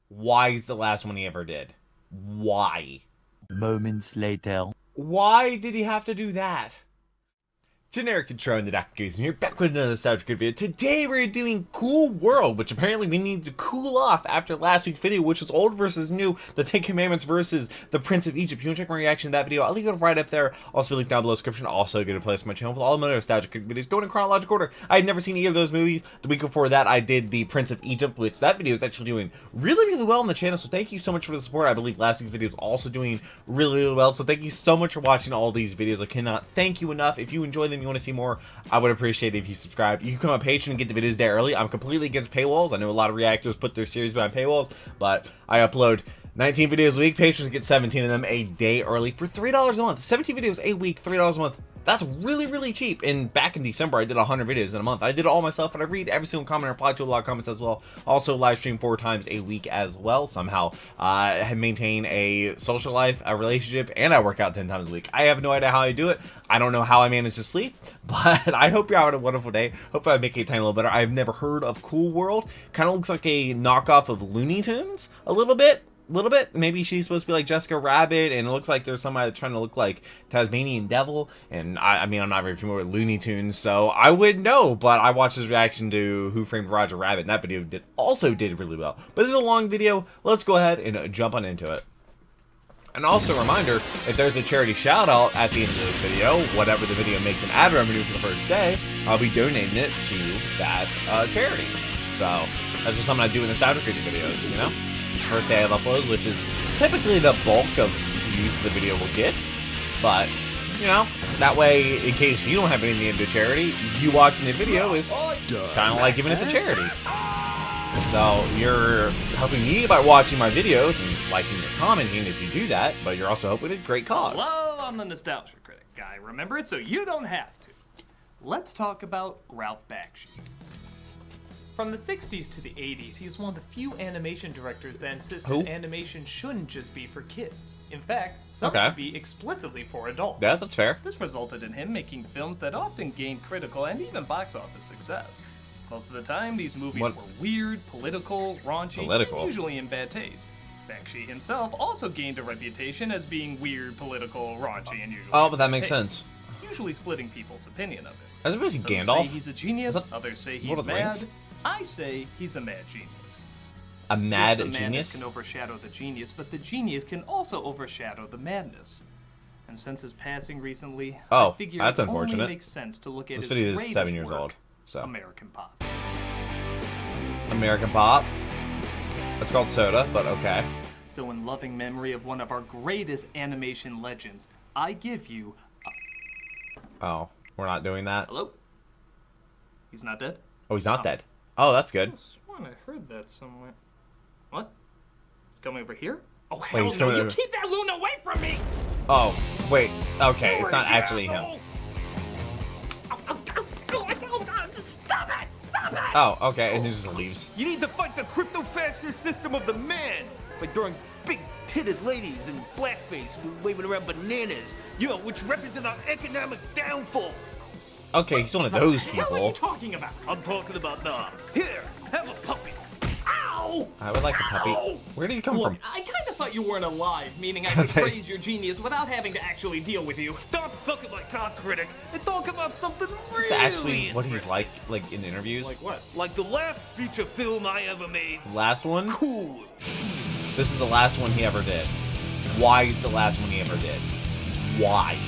Why is the last one he ever did? Why? Moments later. Why did he have to do that? Generic intro and the theduckgoesmoo here, back with another nostalgic video. Today we're doing Cool World, which apparently we need to cool off after last week's video, which was old versus new, the 10 Commandments versus the Prince of Egypt. If you want to check my reaction to that video, I'll leave it right up there. Also be linked down below in the description. Also get a place on my channel with all my other nostalgic videos going in chronological order. I had never seen either of those movies. The week before that, I did the Prince of Egypt, which that video is actually doing really well on the channel. So thank you so much for the support. I believe last week's video is also doing really well. So thank you so much for watching all these videos. I cannot thank you enough. If you enjoy them, you want to see more, I would appreciate it if you subscribe. You can come on Patreon and get the videos there early. I'm completely against paywalls. I know a lot of reactors put their series behind paywalls, but I upload 19 videos a week. Patrons get 17 of them a day early for $3 a month. 17 videos a week, $3 a month. That's really cheap. And back in December, I did 100 videos in a month. I did it all myself, and I read every single comment and reply to a lot of comments as well. Also, live stream 4 times a week as well. Somehow, I maintain a social life, a relationship, and I work out 10 times a week. I have no idea how I do it. I don't know how I manage to sleep, but I hope you're having a wonderful day. Hope I make it a tiny little better. I've never heard of Cool World. Kind of looks like a knockoff of Looney Tunes, a little bit. Maybe she's supposed to be like Jessica Rabbit, and it looks like there's somebody trying to look like Tasmanian Devil, and I mean, I'm not very familiar with Looney Tunes, so I would know, but I watched his reaction to Who Framed Roger Rabbit, and that video also did really well. But this is a long video. Let's go ahead and jump on into it. And also a reminder, if there's a charity shout out at the end of this video, whatever the video makes an ad revenue for the first day, I'll be donating it to that charity. So that's just something I do in the nostalgic videos, you know? First day of uploads, which is typically the bulk of views the video will get, but you know, that way in case you don't have anything to charity, you watching the video is kind of like giving it to charity. So you're helping me by watching my videos and liking and commenting if you do that, but you're also helping a great cause. Hello, I'm the Nostalgia Critic guy. Remember it so you don't have to. Let's talk about Ralph Bakshi. From the 60s to the 80s, he was one of the few animation directors that insisted animation shouldn't just be for kids. In fact, some should be explicitly for adults. Yeah, that's fair. This resulted in him making films that often gained critical and even box office success. Most of the time, these movies were weird, political, raunchy, and usually in bad taste. Bakshi himself also gained a reputation as being weird, political, raunchy, and usually but that makes sense. Usually splitting people's opinion of it. As opposed to Some Gandalf. say he's a genius, others say he's mad. I say he's a mad genius. A mad the genius? Madness can overshadow the genius, but the genius can also overshadow the madness. And since his passing recently, I figured that's it unfortunate. only makes sense to look at this his video is greatest 7 years work, old. So American Pop. American Pop. It's called Soda, but okay. So in loving memory of one of our greatest animation legends, I give you Oh, we're not doing that? Hello? He's not dead? Oh, he's not dead. Oh, that's good. I sworn I heard that somewhere. What? He's coming over here? Oh, Wait, hell he's no, coming you over. keep that loon away from me! Oh, wait. Okay, it's not actually him. Stop it! Stop it! Oh, okay, and he just leaves. You need to fight the crypto-fascist system of the man by throwing big-titted ladies and blackface waving around bananas, you know, which represent our economic downfall. Okay, he's one of those What are you people. talking about? I'm talking about now. Here, have a puppy. Ow! I would like a puppy. Where did he come Look, from? I kind of thought you weren't alive, meaning I could praise your genius without having to actually deal with you. Stop sucking my cock, Critic, and talk about something Is really this actually what he's interesting. like in interviews? Like what? Like the last feature film I ever made. Last one? Cool. This is the last one he ever did. Why is the last one he ever did? Why?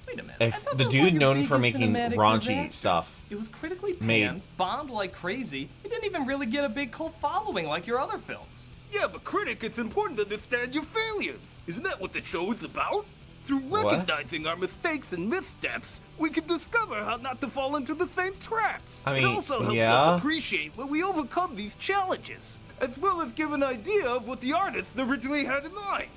Wait a minute. If I thought the that was dude like your known for biggest making cinematic raunchy disaster. stuff. It was critically Made. panned, bombed like crazy. It didn't even really get a big cult following like your other films. Yeah, but Critic, it's important to understand your failures. Isn't that what the show is about? Through recognizing our mistakes and missteps, we can discover how not to fall into the same traps. I mean, it also helps us appreciate when we overcome these challenges, as well as give an idea of what the artist originally had in mind.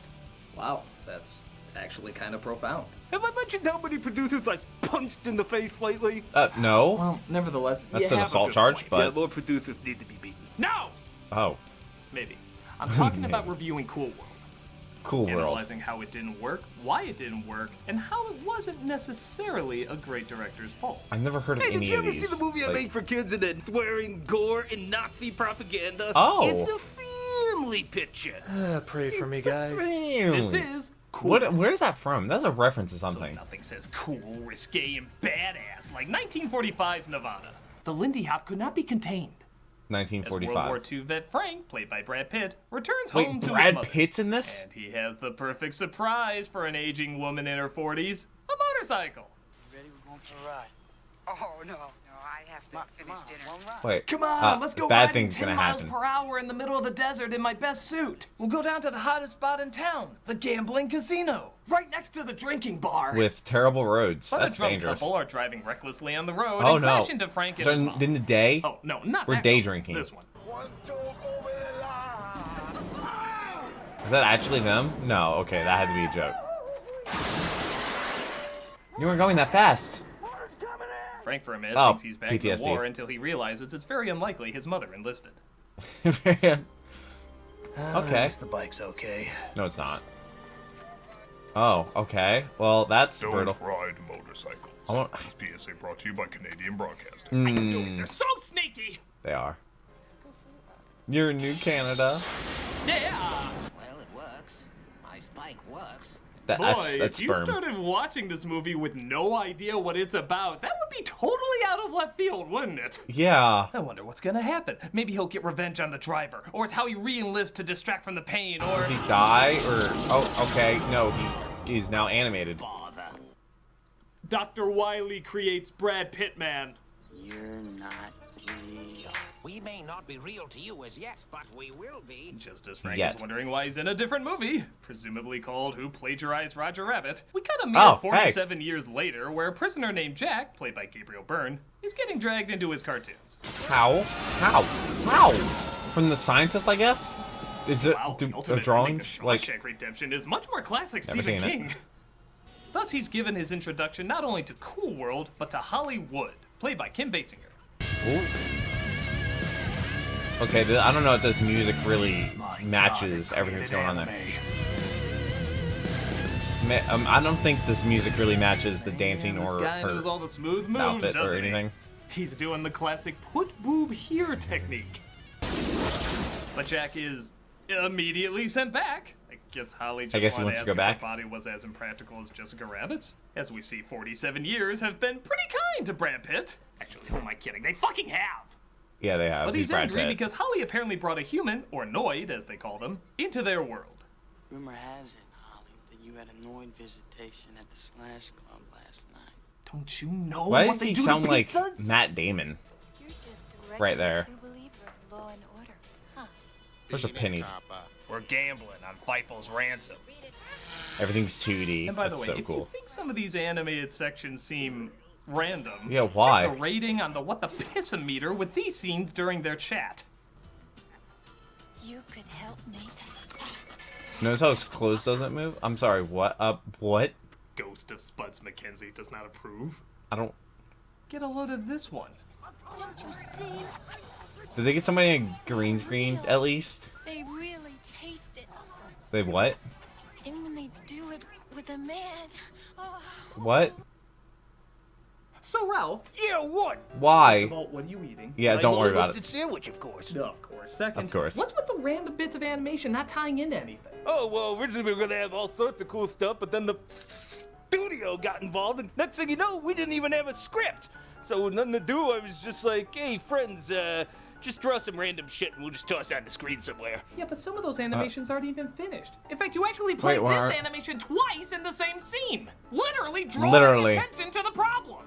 Wow, that's actually kind of profound. Have I mentioned how many producers I've punched in the face lately? No. Well, nevertheless, That's you an have a assault good charge, point. but... Yeah, more producers need to be beaten. No! Oh, Maybe. I'm talking about reviewing Cool World. Cool World. Analyzing how it didn't work, why it didn't work, and how it wasn't necessarily a great director's fault. I've never heard of Hey, any did you of ever these. see the movie I like- made for kids and then swearing, gore, and Nazi propaganda? Oh. It's a family picture. Pray for me, guys. Family. This is cool. Where's that from? That's a reference to So something. nothing says cool, risque, and badass like 1945's Nevada. The Lindy Hop could not be contained. As World 1945. War II vet Frank, played by Brad Pitt, returns Wait, home to his Brad mother. Pitt's in this? And he has the perfect surprise for an aging woman in her 40s, a motorcycle. Ready? We're going for a ride. Oh, no, I have to finish dinner. One ride. Wait. Come on, let's go bad riding thing's 10 gonna miles happen. per hour in the middle of the desert in my best suit. We'll go down to the hottest spot in town, the gambling casino, right next to the drinking bar. With terrible roads. But That's a drunk dangerous. couple are driving recessly on the road Oh and no. crash into Frank and his mom. In the day? Oh, no, not We're that day couple. drinking. This one. Is that actually them? No, okay, that had to be a joke. You weren't going that fast. Frank for a minute Oh, thinks he's back to PTSD. the war until he realizes it's very unlikely his mother enlisted. Okay. The bike's okay. No, it's not. Oh, okay. Well, that's Don't brutal. ride motorcycles. I want- This PSA brought to you by Canadian Broadcasting. They're so sneaky! They are. You're in New Canada. Yeah! Well, it works. My spike works. That's Boy, if you sperm. started watching this movie with no idea what it's about, that would be totally out of left field, wouldn't it? Yeah. I wonder what's gonna happen. Maybe he'll get revenge on the driver, or it's how he re-enlists to distract from the pain, or... Does he die or? Oh, okay. No, he's now animated. Bother. Dr. Wily creates Brad Pitt Man. You're not real. We may not be real to you as yet, but we will be. Just as Frank Yet. is wondering why he's in a different movie, presumably called Who Plagiarized Roger Rabbit, we cut a mere Oh, 47 years later where a prisoner named Jack, played by Gabriel Byrne, is getting dragged into his cartoons. How? How? How? From the scientist, I guess. Is it Wow, the the ultimate drawings remake of like? Shawshank Redemption is much more classic Never Stephen seen it. King. Thus, he's given his introduction not only to Cool World, but to Hollywood, played by Kim Basinger. Ooh. Okay, I don't know if this music really matches everything that's going on there. I don't think this music really matches the dancing This or guy her knows all the smooth moves, outfit or doesn't he? anything. He's doing the classic put boob here technique. But Jack is immediately sent back. I guess Holly just guess he wanted wants to to ask go if back. her body was as impractical as Jessica Rabbit's. As we see, 47 years have been pretty kind to Brad Pitt. Actually, who am I kidding? They fucking have! Yeah, they have. But he's Brad angry Pitt. because Holly apparently brought a human, or Noid as they call them, into their world. Rumor has it, Holly, that you had a Noid visitation at the Slash Club last night. Don't you know Why what does they he do sound to like pizzas? Matt Damon? You're just a Right regular there. true believer of law and order, huh? Where's the pennies? We're gambling on Feifel's ransom. Everything's 2D. And by That's the way, so if cool. you think some of these animated sections seem random, Yeah, why? check the rating on the What the Pissometer with these scenes during their chat. You could help me. Notice how his clothes doesn't move? I'm sorry, what? What? Ghost of Spuds McKenzie does not approve. I don't... Get a load of this one. Don't you see? Did they get somebody in green screen, at least? They really taste it. They what? And when they do it with a man, oh. What? So, Ralph, Yeah, what? Why? well, what are you eating? Yeah, don't worry about it. Sandwich, of course. No, of course. Second, Of course. what's with the random bits of animation not tying into anything? Oh, well, originally we were gonna have all sorts of cool stuff, but then the studio got involved, and next thing you know, we didn't even have a script. So with nothing to do, I was just like, hey, friends, just draw some random shit and we'll just toss it on the screen somewhere. Yeah, but some of those animations aren't even finished. In fact, you actually played what this are- animation twice in the same scene. Literally drawing Literally. attention to the problem.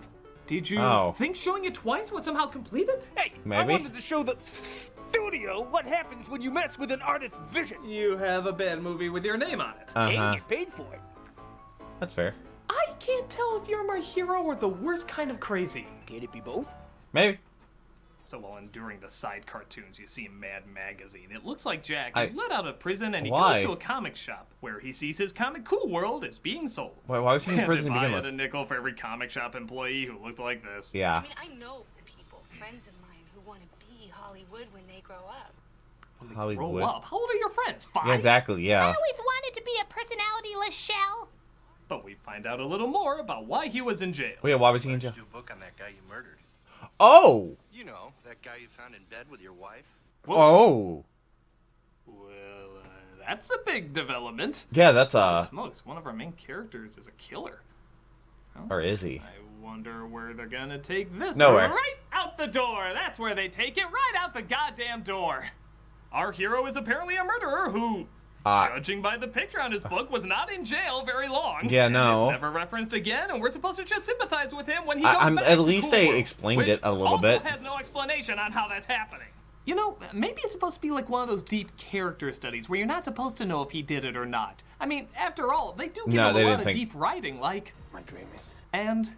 Did you Oh. think showing it twice would somehow complete it? Hey, Maybe. I wanted to show the studio what happens when you mess with an artist's vision. You have a bad movie with your name on it. And Uh-huh. get paid for it. That's fair. I can't tell if you're my hero or the worst kind of crazy. Can it be both? Maybe. So while enduring the side cartoons you see in Mad Magazine, it looks like Jack I- is let out of prison and he Why? goes to a comic shop where he sees his comic Cool World is being sold. Why was he in And prison to if I begin had with? a nickel for every comic shop employee who looked like this. Yeah. I know people, friends of mine, who want to be Hollywood when they grow up. Grow Hollywood. up. How old are your friends? 5? Yeah, exactly, yeah. always wanted to be a personality-less shell. But we find out a little more about why he was in jail. Oh yeah, why was he in jail? Do a book on that guy you murdered. Oh! You know, that guy you found in bed with your wife. Oh! That's a big development. Yeah, that's Holy smokes, one of our main characters is a killer. Or is he? I wonder where they're gonna take this. Nowhere. Right out the door. That's where they take it. Right out the goddamn door. Our hero is apparently a murderer who, judging by the picture on his book, was not in jail very long. Yeah, And no. it's never referenced again, and we're supposed to just sympathize with him when he goes back at to least Cool they World, explained which it a little also bit. has no explanation on how that's happening. You know, maybe it's supposed to be like one of those deep character studies where you're not supposed to know if he did it or not. I mean, after all, they do give him a lot of deep writing, like... Am I dreaming? And...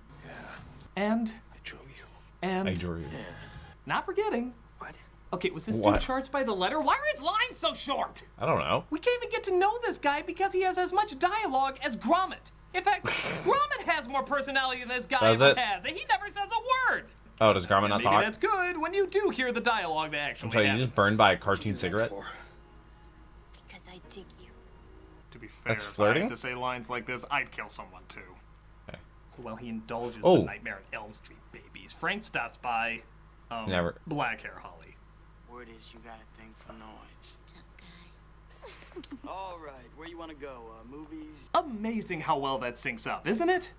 And... I drew you. And... I drew you. Not forgetting... What? Okay, was this What? dude charged by the letter? Why are his lines so short? I don't know. We can't even get to know this guy because he has as much dialogue as Gromit. In fact, Gromit has more personality than this guy Does ever it? has, and he never says a word. Oh, does Garmin not Maybe talk? that's good when you do hear the dialogue that actually I'm sorry, you happens. just burned by a cartoon cigarette? Because I dig you. To be fair, That's if I flirting? had to say lines like this, I'd kill someone too. Okay. So while he indulges Oh. the Nightmare on Elm Street babies, Frank stops by, Never. black hair Holly. Word is you got a thing for noise. All right, where you want to go? Movies? Amazing how well that syncs up, isn't it?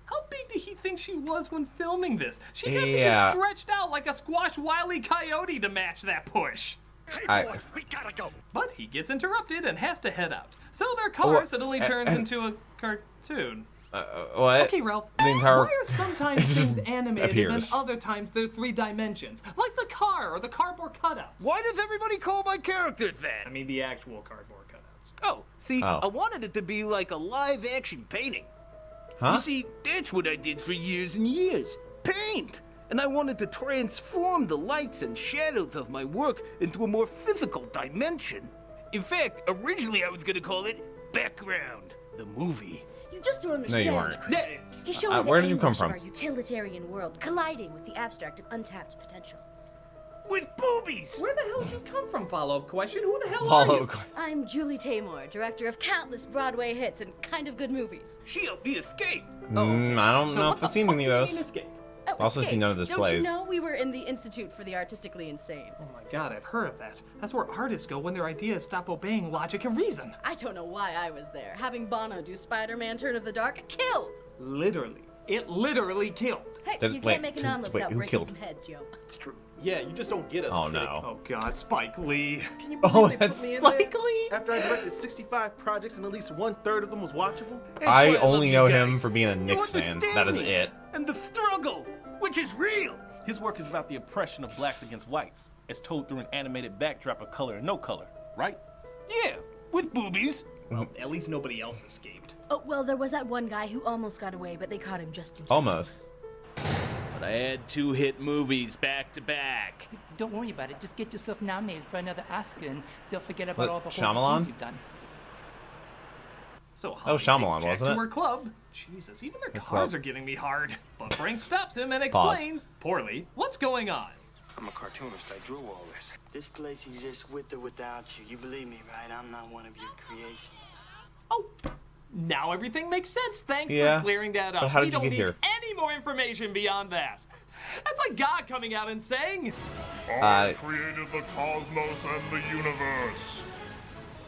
How big did he think she was when filming this? She'd have to Yeah. be stretched out like a squashed Wile E. Coyote to match that push. We gotta go. But he gets interrupted and has to head out. So their car suddenly turns and- into a cartoon. What? Okay, Ralph. The entire- Why are sometimes things animated appears. and other times they're 3 dimensions? Like the car or the cardboard cutouts. Why does everybody call my characters that? I mean the actual cardboard cutouts. Oh, see, Oh. I wanted it to be like a live-action painting. Huh? You see, that's what I did for years and years. Paint! And I wanted to transform the lights and shadows of my work into a more physical dimension. In fact, originally I was gonna call it Background, the movie. You just don't No, understand. you weren't. Critic. He's showing where the did you come anguish of from? our utilitarian world colliding with the abstract of untapped potential. With boobies! Where the hell did you come from? Follow-up question. Who the hell Follow. are you? I'm Julie Taymor, director of countless Broadway hits and kind of good movies. She helped me escape. I don't So know what if I've the seen fuck any do of you mean those. escape? Oh, Also escape. seen none of those Don't plays. you know we were in the Institute for the Artistically Insane? Oh my god, I've heard of that. That's where artists go when their ideas stop obeying logic and reason. I don't know why I was there. Having Bono do Spider-Man Turn of the Dark killed. Literally. It literally killed. Hey, Did- you wait, can't make an omelet wait, without who breaking killed? some heads, yo. It's true. Yeah, you just don't get us, Oh Critic. no. Oh god, Spike Lee. Can you Oh, believe they that's put me in Spike there? Lee? After I directed 65 projects and at least 1/3 of them was watchable? That's I why only love know you him guys. for being a You Knicks fan. understand That is me. it. And the struggle, which is real. His work is about the oppression of blacks against whites, as told through an animated backdrop of color and no color, right? Yeah, with boobies. Well, at least nobody else escaped. Oh, well, there was that one guy who almost got away, but they caught him just in time. Almost. But I had 2 hit movies back to back. Don't worry about it. Just get yourself nominated for another Oscar, and they'll forget about What, all the Shyamalan? horrible things you've done. So That was Holly Shyamalan, takes Jack wasn't to it? her club. Jesus, even their The cars club. are getting me hard. But Frank stops him and Pause. explains, poorly, what's going on. I'm a cartoonist. I drew all this. This place exists with or without you. You believe me, right? I'm not one of your creations. Oh, now everything makes sense. Thanks Yeah, for clearing that up. but how did we you don't get need here? any more information beyond that. That's like God coming out and saying, I created the cosmos and the universe.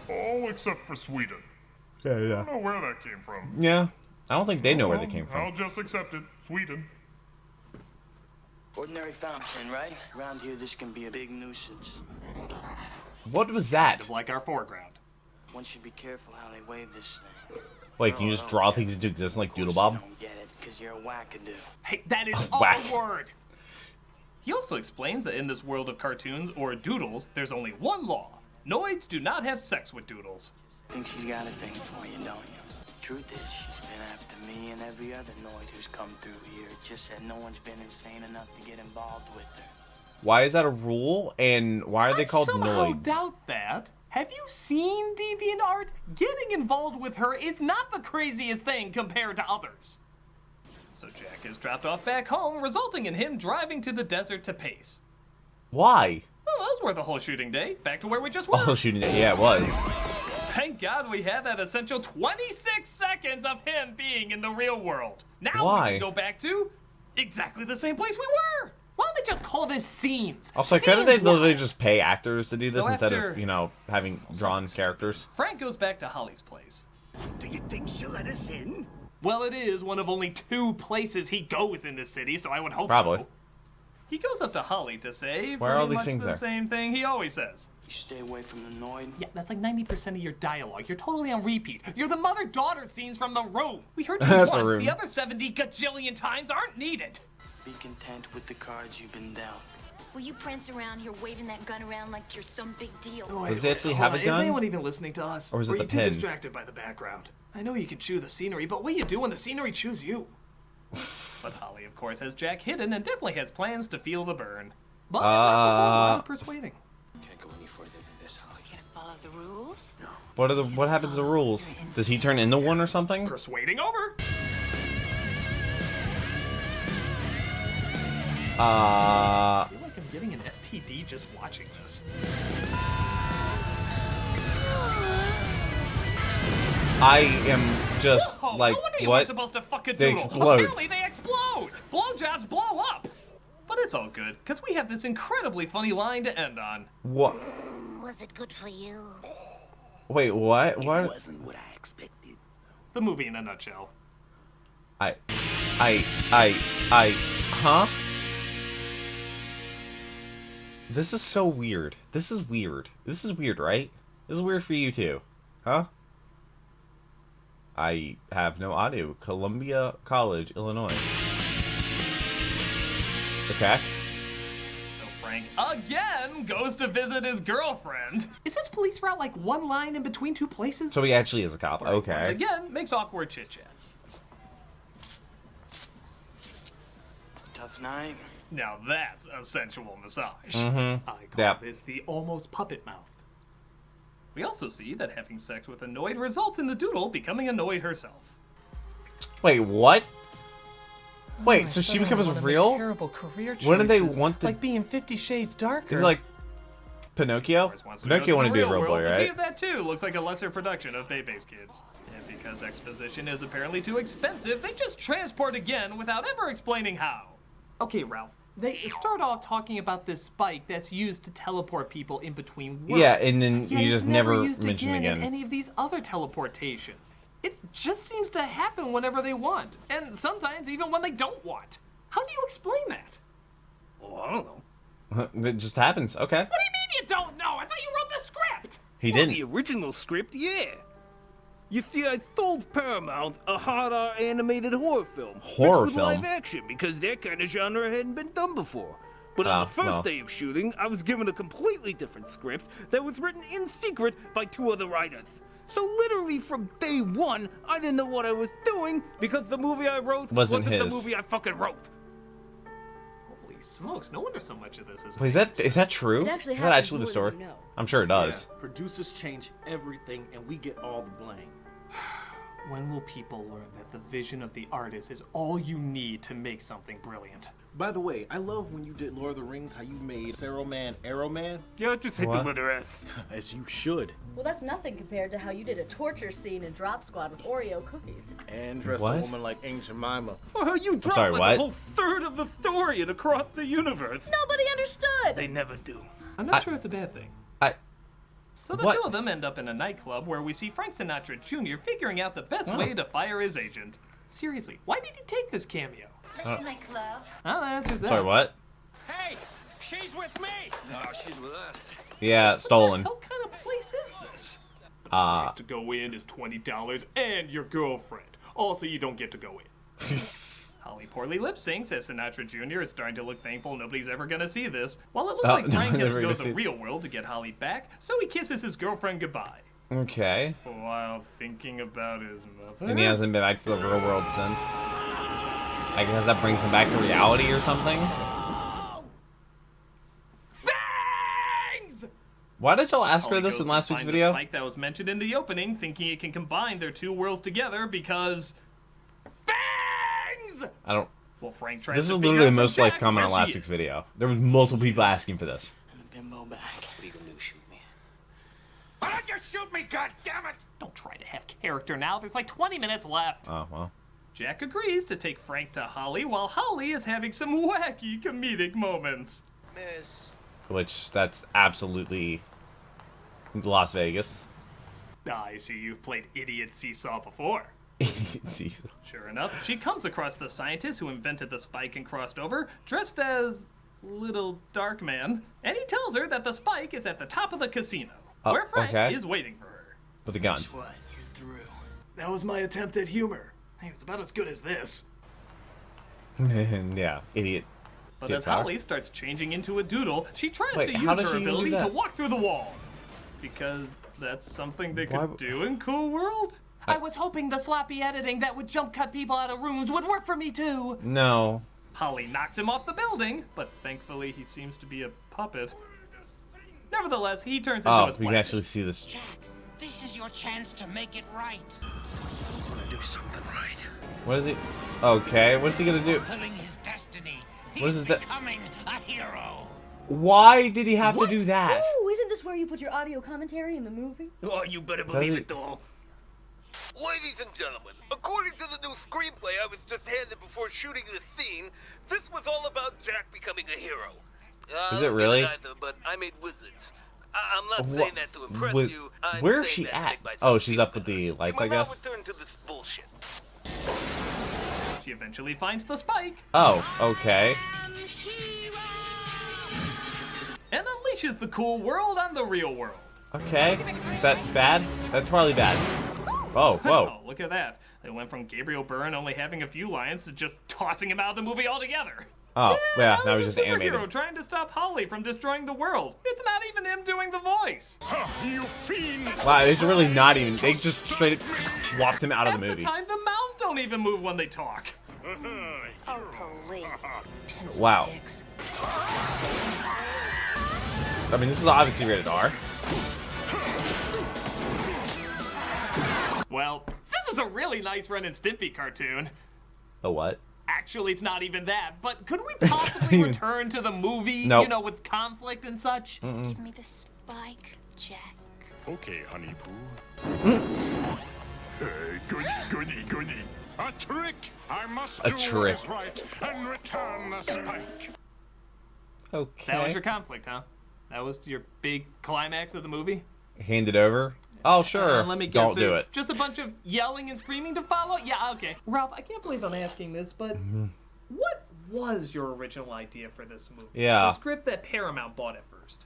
All except for Sweden. Yeah, I don't know where that came from. Yeah. I don't think they know where they came I'll from. just accept it. Sweden. Ordinary fountain, right? Around here, this can be a big nuisance. What was that? like our foreground. One should be careful how they wave this thing. Wait, can you just draw things into existence like Doodle Bob? Don't get it, because you're a wackadoo. Hey, that is Whack. our word. He also explains that in this world of cartoons or doodles, there's only one law. Noids do not have sex with doodles. Think she's got a thing for you, don't you? Truth is, she's been after me and every other Noid who's come through here. It's just that no one's been insane enough to get involved with her. Why is that a rule? And why are they called I somehow noids? doubt that. Have you seen DeviantArt? Getting involved with her is not the craziest thing compared to others. So Jack is dropped off back home, resulting in him driving to the desert to pace. Why? Oh, that was worth a whole shooting day. Back to where we just were. Oh, shooting it. Yeah, it was. Thank God we had that essential 26 seconds of him being in the real world. Now Why? we can go back to exactly the same place we were. Why don't they just call this scenes? Also, couldn't they literally just pay actors to do this So instead after- of, you know, having drawn characters? Frank goes back to Holly's place. Do you think she'll let us in? Well, it is one of only 2 places he goes in this city, so I would hope Probably. so. He goes up to Holly to say Why are all pretty these much things the there? same thing he always says. You stay away from the Noid. Yeah, that's like 90% of your dialogue. You're totally on repeat. You're the mother-daughter scenes from The Room. We heard you The once. Room. The other 70 gajillion times aren't needed. Be content with the cards you've been dealt. Will you prance around here waving that gun around like you're some big deal? Does he actually Hold have a on. gun? Is anyone even listening to us? Or is it are the you too pin? distracted by the background? I know you can chew the scenery, but what do you do when the scenery chews you? But Holly, of course, has Jack hidden and definitely has plans to feel the burn. But not before a lot of persuading. Can't go any further than this, Holly. You gonna follow the rules? No. What happens to the rules? Does he turn into one or something? Persuading over. I feel like I'm getting an STD just watching this. I am just Whoa, like, no wonder you what? weren't supposed to fuck a They doodle. explode. Apparently they explode. Blowjobs blow up. But it's all good, because we have this incredibly funny line to end on. What? Was it good for you? Wait, what? It What? wasn't what I expected. The movie in a nutshell. Huh? This is so weird. This is weird. This is weird, right? This is weird for you too. Huh? I have no audio. Columbia College, Illinois. Okay. So Frank again goes to visit his girlfriend. Is his police route like one line in between 2 places? So he actually is a cop. Once Okay. again, makes awkward chit-chat. Tough night. Now that's a sensual massage. Mm-hmm. I call Yep. this the almost puppet mouth. We also see that having sex with a Noid results in the doodle becoming a Noid herself. Wait, what? Wait, Oh, so she son, becomes one of the real? Terrible career choices. What do they want to? Like being 50 Shades Darker. Is it like Pinocchio? Pinocchio wanted to be a real boy, To see right? if that too looks like a lesser production of Bebe's Kids. And because exposition is apparently too expensive, they just transport again without ever explaining how. Okay, Ralph. They start off talking about this spike that's used to teleport people in between worlds. Yeah, and then Yet you it's just never used mention again in again. any of these other teleportations. It just seems to happen whenever they want, and sometimes even when they don't want. How do you explain that? Oh, I don't know. It just happens. Okay. What do you mean you don't know? I thought you wrote the script. He Well, didn't. The original script, yeah. You see, I sold Paramount a hard R animated horror film. Horror mixed with film? live action, because that kind of genre hadn't been done before. But on Oh, the first well. day of shooting, I was given a completely different script that was written in secret by 2 other writers. So literally from day 1, I didn't know what I was doing because the movie I wrote Wasn't the his. movie I fucking wrote. Holy smokes, no wonder so much of this is. Wait, is that true? It actually is that happens actually the more story? than you know. I'm sure it does. Yeah, producers change everything and we get all the blame. When will people learn that the vision of the artist is all you need to make something brilliant? By the way, I love when you did Lord of the Rings, how you made Saruman Arrow Man. Yeah, just hit What? the letter S. As you should. Well, that's nothing compared to how you did a torture scene in Drop Squad with Oreo cookies. And dressed What? a woman like Aunt Jemima. Or how you dropped sorry, like what? a whole third of the story and across the universe. Nobody understood! They never do. I'm not sure it's a bad thing. So the What? 2 of them end up in a nightclub where we see Frank Sinatra Jr. figuring out the best Oh. way to fire his agent. Seriously, why did he take this cameo? That's my club. Oh, that answers that. Sorry, what? Hey, she's with me. No, she's with us. Yeah, stolen. What kind of place is this? The price to go in is $20 and your girlfriend. Also, you don't get to go in. Holly poorly lip syncs as Sinatra Jr. is starting to look thankful nobody's ever gonna see this, while it looks Oh, like Frank has never to go gonna to see the real world to get Holly back, so he kisses his girlfriend goodbye. Okay. While thinking about his mother. And he hasn't been back to the real world since. I guess that brings him back to reality or something. Fangs! Why did y'all ask her Holly this goes in to last week's find the video? spike that was mentioned in the opening, thinking it can combine their 2 worlds together because fangs. I don't. Well, Frank tries This to is figure literally out the from most like Jack comment on where last she week's is. video. There was multiple people asking for this. Bimbo back. What are you gonna do, shoot me? Why don't you shoot me, goddammit? Don't try to have character now. There's like 20 minutes left. Oh well. Jack agrees to take Frank to Holly while Holly is having some wacky comedic moments. Miss. Which, that's absolutely Las Vegas. I see you've played Idiot Seesaw before. Idiot Seesaw. Sure enough, she comes across the scientist who invented the spike and crossed over, dressed as Little Dark Man, and he tells her that the spike is at the top of the casino, where Frank is waiting for her. With a gun. Guess what? You're through. That was my attempt at humor. It was about as good as this. Yeah, idiot. But as Holly starts changing into a doodle, she tries to how use does her she ability do to that? walk through the wall. Because that's something they could do in Cool World? I was hoping the sloppy editing that would jump cut people out of rooms would work for me too. No. Holly knocks him off the building, but thankfully he seems to be a puppet. Nevertheless, he turns into a we spike. can actually see this. Jack, this is your chance to make it right. I'm gonna do something right. What is he? Okay, what's he gonna do? Fulfilling his destiny. What is that? Becoming a hero. Why did he have to do that? Ooh, isn't this where you put your audio commentary in the movie? Oh, you better Does believe he- it, doll. Ladies and gentlemen, according to the new screenplay I was just handed before shooting this scene, this was all about Jack becoming a hero. Is it really? Either, but I made wizards. I'm not saying that to impress you. I'm Where is saying she that to at? make myself Oh, she's feel up with the lights, I better. Now guess. return to this bullshit. She eventually finds the spike Oh, okay. and unleashes the cool world on the real world. Okay. Is that bad? That's probably bad. Oh, whoa. Oh, look at that. They went from Gabriel Byrne only having a few lines to just tossing him out of the movie altogether. Oh, yeah, now he's he's just a superhero animated. trying to stop Holly from destroying the world. It's not even him doing the voice. You fiend! Wow, it's really not even. They just straight up swapped him out of the movie. Half the time, the mouths don't even move when they talk. Oh, please. Pencil Wow. dicks. I mean, this is obviously rated R. Well, this is a really nice Ren and Stimpy cartoon. A what? Actually, it's not even that, but could we possibly even- return to the movie, Nope. you know, with conflict and such? Give me the spike, Jack. Okay, honey poo. Hey, goody, goody. A trick! I must A do trick. what is right and return the spike. Okay. That was your conflict, huh? That was your big climax of the movie? Hand it over? Oh, sure. Let me guess. Don't do there's it. Just a bunch of yelling and screaming to follow? Yeah, okay. Ralph, I can't believe I'm asking this, but what was your original idea for this movie? Yeah. The script that Paramount bought at first.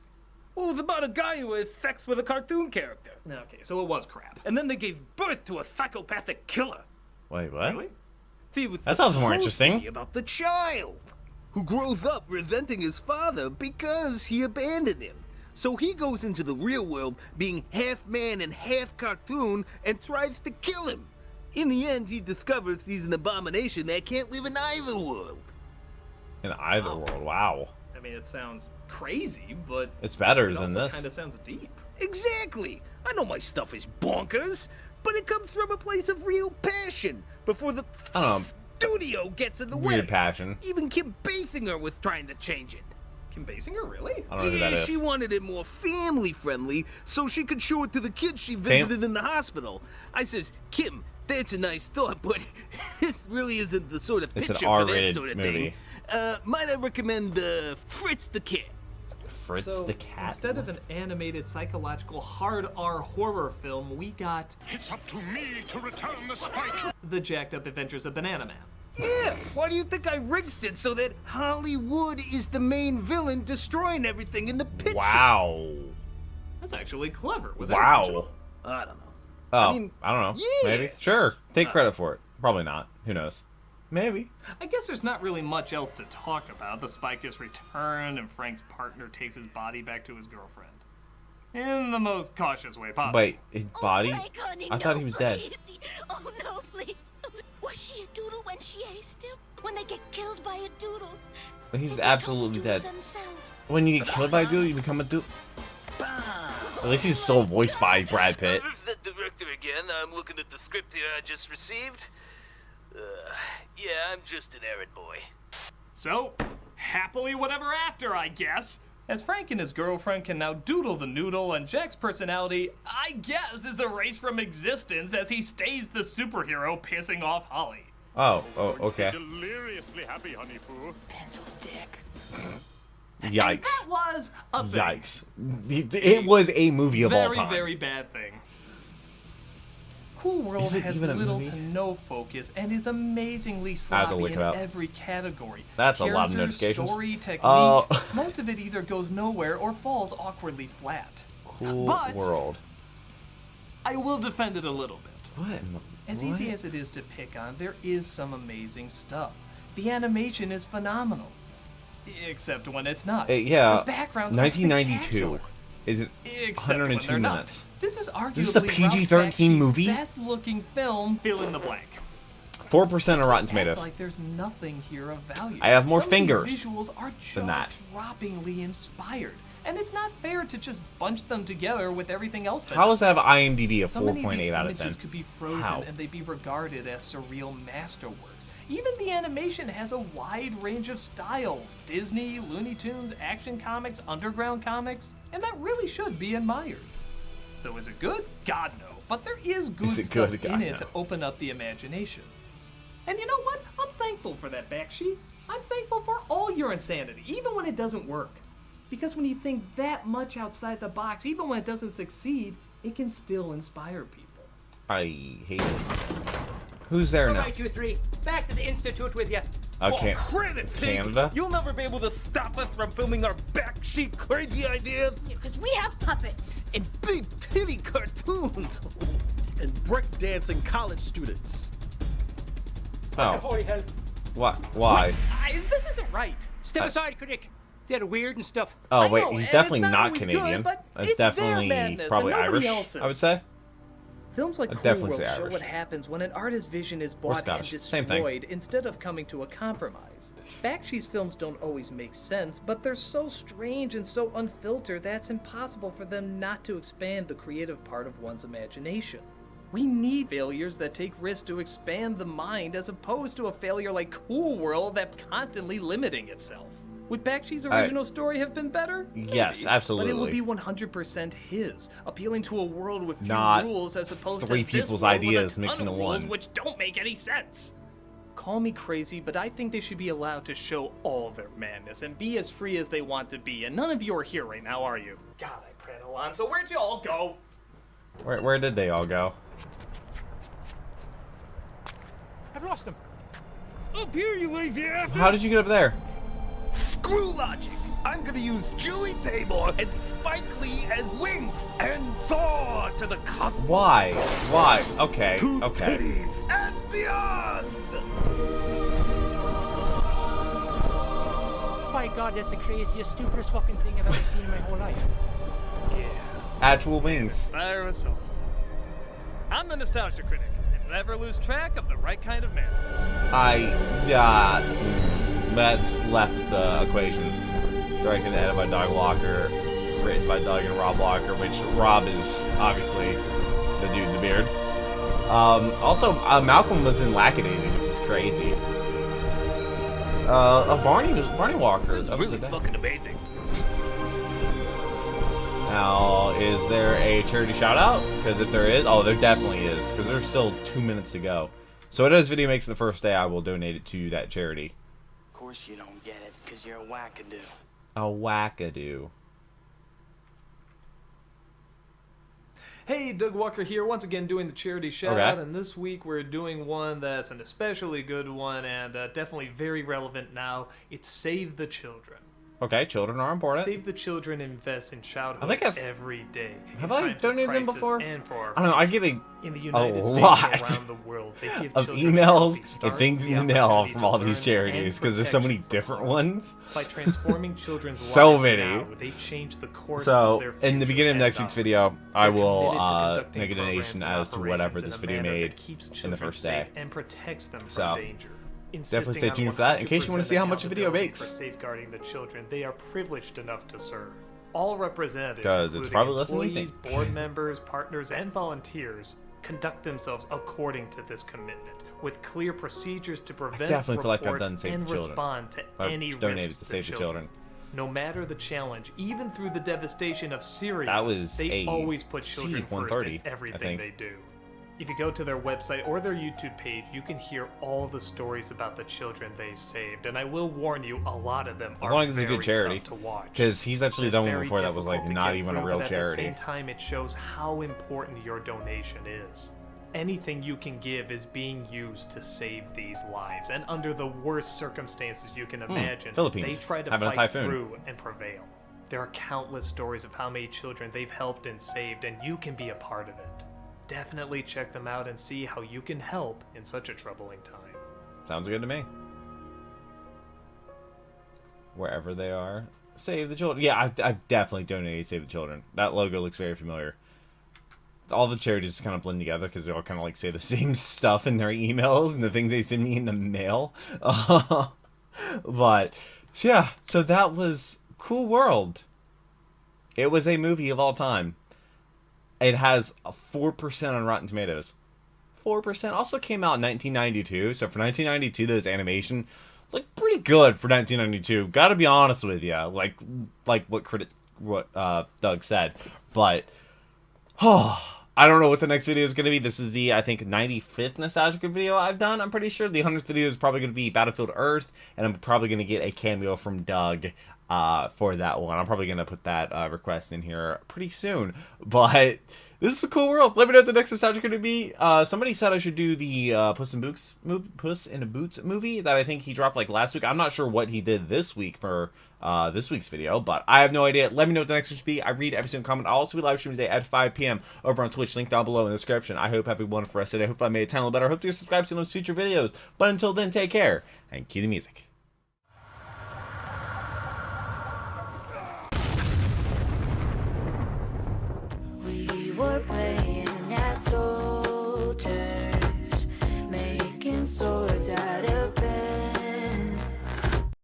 Well, it was about a guy who has sex with a cartoon character. Okay, so it was crap. And then they gave birth to a psychopathic killer. Wait, what? Really? See, it was That sounds more supposed to interesting. be about the child who grows up resenting his father because he abandoned him. So he goes into the real world being half man and half cartoon and tries to kill him. In the end, he discovers he's an abomination that can't live in either world. In either world, wow. I mean, it sounds crazy, but It's better it than also this. kind of sounds deep. Exactly. I know my stuff is bonkers, but it comes from a place of real passion before the I don't know. studio gets in the way. Weird passion. Even Kim Basinger was trying to change it. Kim Basinger, really? I don't know who that is. She wanted it more family friendly so she could show it to the kids she visited in the hospital. I says, Kim, that's a nice thought, but this really isn't the sort of It's picture an for that R-rated sort of movie. thing. Might I recommend Fritz the Cat? Fritz So, the cat. instead of an animated psychological hard R horror film, we got It's up to me to return the spike. The Jacked Up Adventures of Banana Man. Yeah, why do you think I rigged it so that Hollywood is the main villain destroying everything in the picture? Wow. That's actually clever. Was that Wow. intentional? I don't know. Oh, I mean, I don't know. yeah. Maybe. Sure. Take credit for it. Probably not. Who knows? Maybe. I guess there's not really much else to talk about. The spike is returned, and Frank's partner takes his body back to his girlfriend. In the most cautious way possible. Wait, his body? Frank, honey, I thought no, he was dead. please. Oh, no, please. Was she a doodle when she aced him? When they get killed by a doodle? He's they absolutely become dead. doodle themselves. When you get killed by a dude, you become a dude. At least he's still voiced by Brad Pitt. This is the director again. I'm looking at the script here I just received. Yeah, I'm just an errand boy. So, happily whatever after, I guess. As Frank and his girlfriend can now doodle the noodle, and Jack's personality, I guess, is erased from existence as he stays the superhero pissing off Holly. Oh, okay. Deliriously happy, Honey Poo. Pencil dick. Yikes. That was a thing. Yikes. It was a movie of all time. Very, very bad thing. Cool World Is it has even a little movie? to no focus and is amazingly sloppy look it in up. every category. That's a lot of Characters, notifications. Story, technique, Oh. most of it either goes nowhere or falls awkwardly flat. Cool But World. I will defend it a little bit. What? in the- As what? easy as it is to pick on, there is some amazing stuff. The animation is phenomenal. Except when it's not. Yeah. The backgrounds 1992. are Is it Except when 102 they're not. minutes? This is arguably This is a PG-13 movie? best looking film, fill in the blank. 4% of Rotten Act Tomatoes. like there's nothing here of value. I have more Some of these fingers visuals are than that. jaw-droppingly inspired. And it's not fair to just bunch them together with everything else that How does that have IMDb a so many of these 4.8 out of 10? images could be frozen How? and they'd be regarded as surreal masterworks. Even the animation has a wide range of styles. Disney, Looney Tunes, Action Comics, Underground Comics, and that really should be admired. So is it good? God no. But there is good Is it stuff good? in God, it no. to open up the imagination. And you know what? I'm thankful for that, Bakshi. I'm thankful for all your insanity, even when it doesn't work. Because when you think that much outside the box, even when it doesn't succeed, it can still inspire people. I hate it. Who's there now? Alright, you three. Back to the Institute with you. Okay. Oh, credits, Pig. Canada? You'll never be able to stop us from filming our backseat crazy ideas. Because we have puppets. And big titty cartoons. And breakdancing college students. Oh. Holy hell. What? Why? This isn't right. Step aside, Critic. They're weird and stuff. Oh, I wait, know, he's and definitely it's not always Canadian. good, but That's it's their definitely madness probably and nobody Irish, else's. I would say. Films like I'd Cool definitely World say show Irish. what happens when an artist's vision is bought and Scottish. Same thing. destroyed instead of coming to a compromise. Bakshi's films don't always make sense, but they're so strange and so unfiltered that it's impossible for them not to expand the creative part of one's imagination. We need failures that take risks to expand the mind as opposed to a failure like Cool World that's constantly limiting itself. Would Bakshi's original story have been better? Yes, Maybe, absolutely. But it would be 100% his, appealing to a world with few Not rules as opposed three to this people's world with ideas a ton mixed of into rules one. which don't make any sense. Call me crazy, but I think they should be allowed to show all their madness and be as free as they want to be. And none of you are here right now, are you? God, I prattle on. So where'd you all go? Where did they all go? I've lost them. Up here, you lazy ass. How did you get up there? Screw logic. I'm gonna use Julie Taymor and Spike Lee as wings and soar to the cosmos. Why? Why? Okay, okay. Titties and beyond. My God, that's the craziest, stupidest fucking thing I've ever seen in my whole life. Yeah. Actual wings. There was all. I'm the Nostalgia Critic, and never lose track of the right kind of madness. That's left the equation. Directed and edited by Doug Walker, written by Doug and Rob Walker, which Rob is obviously the dude in the beard. Also, Malcolm was in Lackadaisy, which is crazy. Barney Walker. That was Really the fucking amazing. Now, is there a charity shout out? Because if there is, there definitely is, because there's still 2 minutes to go. So whatever this video makes the first day, I will donate it to that charity. Of course you don't get it, because you're a wackadoo. A wackadoo. Hey, Doug Walker here, once again doing the charity shout out, and this week we're doing one that's an especially good one and definitely very relevant now. It's Save the Children. Okay, children are important. Save the Children invest in childhood I think every day. Have I donated them before? And for our I don't know. I get in the United States lot and around the world. They give of children emails healthy start, and things in the the mail opportunity from to all these learn charities and because there's so many protection different from ones. By transforming children's So lives many. now, they change the course So of their in the future beginning of and next week's ours. video, I They're will committed to conducting make a donation programs as to and whatever operations this in a video manner made that keeps in the children first day. safe and protects them from So danger. definitely stay Insisting tuned on for that in case you want to see how 100% much a video accountability makes. For safeguarding the children they are privileged enough to serve. All representatives, 'Cause it's including probably less than you employees, think. board members, partners, and volunteers, conduct themselves according to this commitment, with clear procedures to prevent, definitely feel like I've report, done Save and the Children. respond to I've any donated risks to Save the Children. No matter the challenge, even through the devastation of Syria, That was they a always put children first in C-130, I everything think. they do. If you go to their website or their YouTube page, you can hear all the stories about the children they saved. And I will warn you, a lot of them As are long as it's a very good charity. tough to watch. Because he's actually They're done one very before that was like difficult to not get even a through, real but charity. At the same time, it shows how important your donation is. Anything you can give is being used to save these lives. And under the worst circumstances you can imagine, Philippines, they try to having a fight typhoon. through and prevail. There are countless stories of how many children they've helped and saved, and you can be a part of it. Definitely check them out and see how you can help in such a troubling time. Sounds good to me. Wherever they are, save the children. Yeah, I've definitely donated Save the Children. That logo looks very familiar. All the charities kind of blend together because they all kind of like say the same stuff in their emails and the things they send me in the mail. But yeah, so that was Cool World. It was a movie of all time. It has a 4% on Rotten Tomatoes. 4% also came out in 1992. So for 1992, those animation looked pretty good for 1992. Gotta be honest with you, like what Doug said. But I don't know what the next video is going to be. This is the, I think, 95th nostalgic video I've done. I'm pretty sure the 100th video is probably going to be Battlefield Earth, and I'm probably going to get a cameo from Doug for that one. I'm probably going to put that request in here pretty soon. But this is a cool world. Let me know what the next nostalgic going to be. Somebody said I should do the Puss in Boots movie that I think he dropped like last week. I'm not sure what he did this week for this week's video, but I have no idea. Let me know what the next one should be. I read every single comment. I'll also be live streaming today at 5 p.m. over on Twitch. Link down below in the description. I hope everyone for us today. I hope I made a ton better. I hope you subscribe to those future videos. But until then, take care and cue the music.